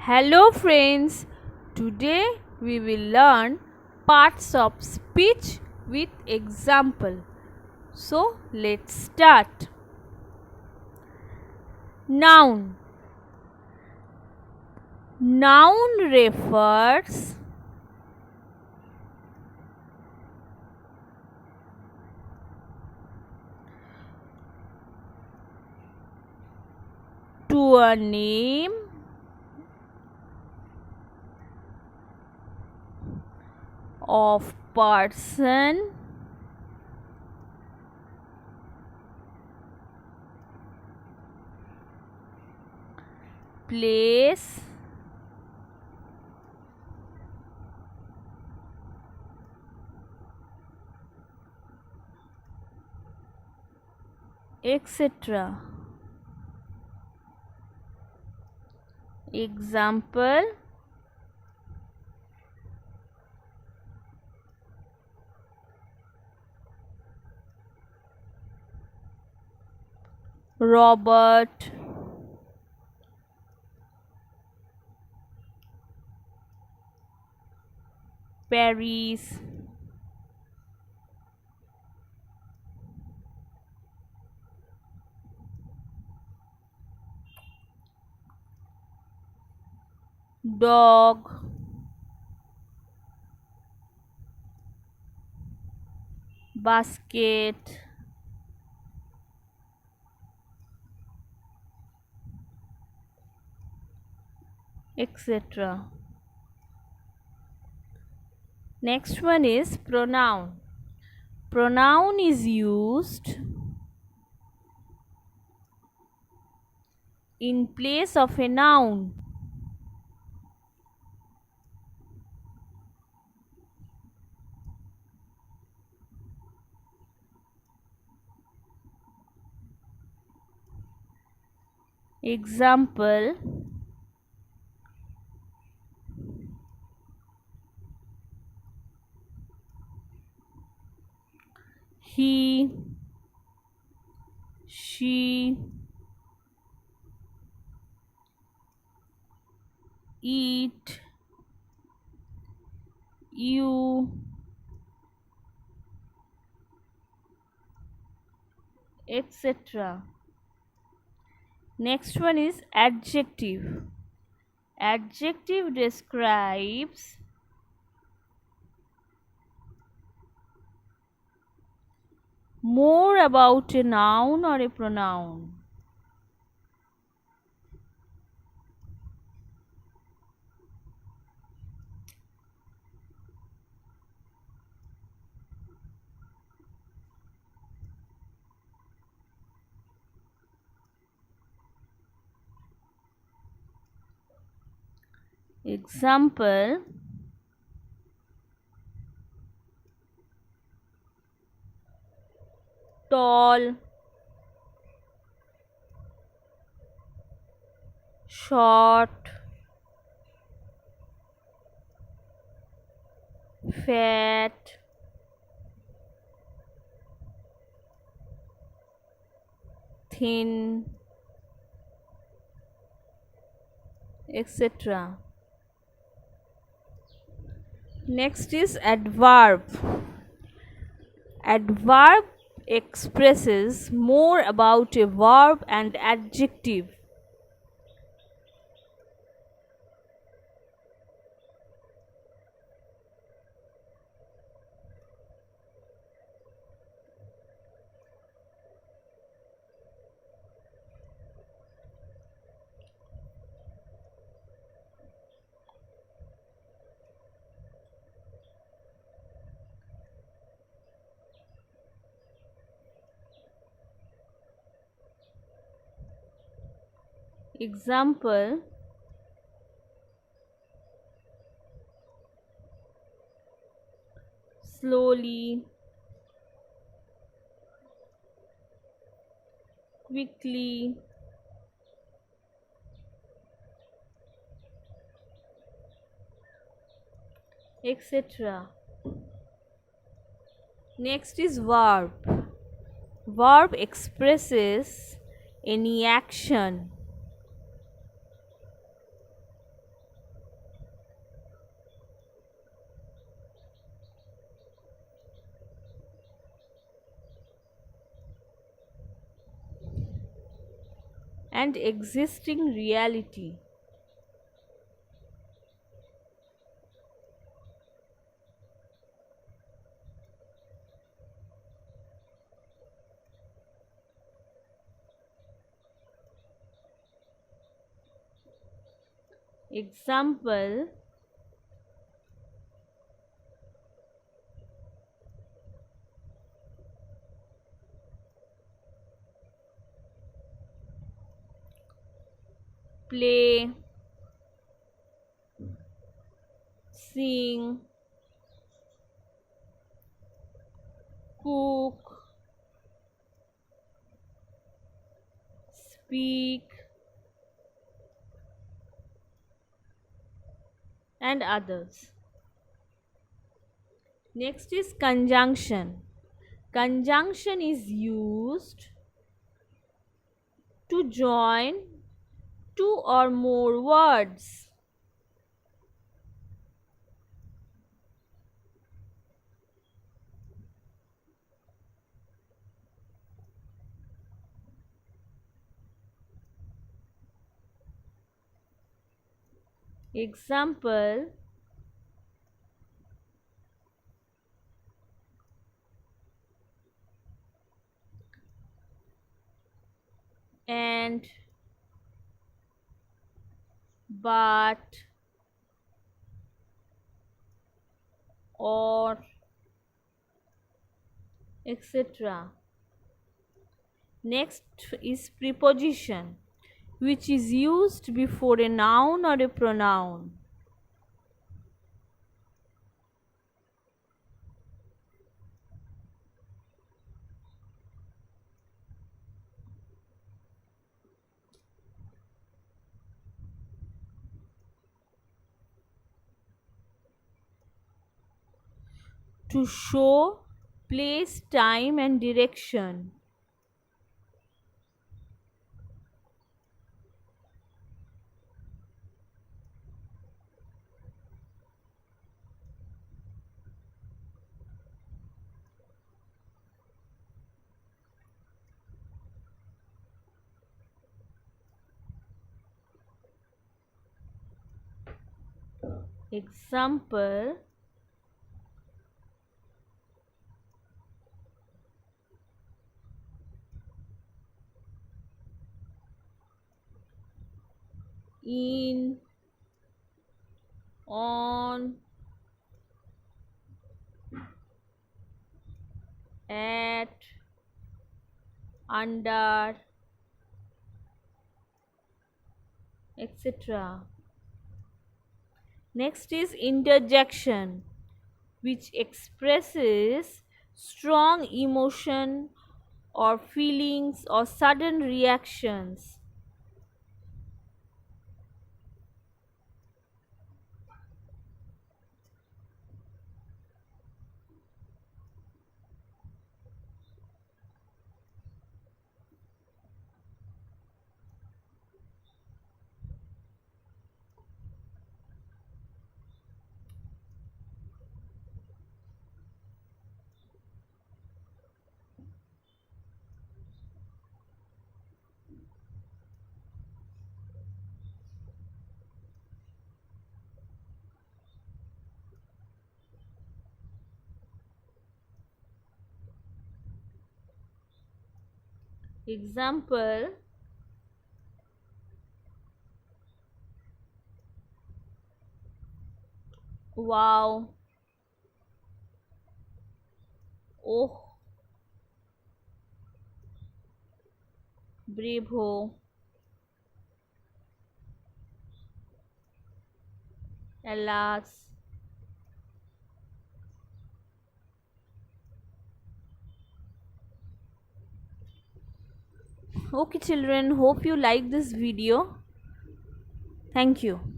Hello friends, today we will learn parts of speech with example. So let's start. Noun. Noun refers to a name of person, place, etc. Example: Robert, Paris, dog, basket, etc. Next one is pronoun. Pronoun is used in place of a noun. Example: he, she, eat, you, etc. Next one is adjective. Adjective describes more about a noun or a pronoun. Example: tall, short, fat, thin, etc. Next is adverb. Adverb expresses more about a verb and adjective. Example: slowly, quickly, etc. Next is verb. Verb expresses any action. and existing reality. Example: play, sing, cook, speak, and others. Next is conjunction. Conjunction is used to join two or more words. Example: and, but, or, etc. Next is preposition, which is used before a noun or a pronoun. To show place, time, and direction. Example: in, on, at, under, etc. Next is interjection, which expresses strong emotion or feelings or sudden reactions. Example: wow, oh, bravo, alas. Okay children, hope you like this video. Thank you.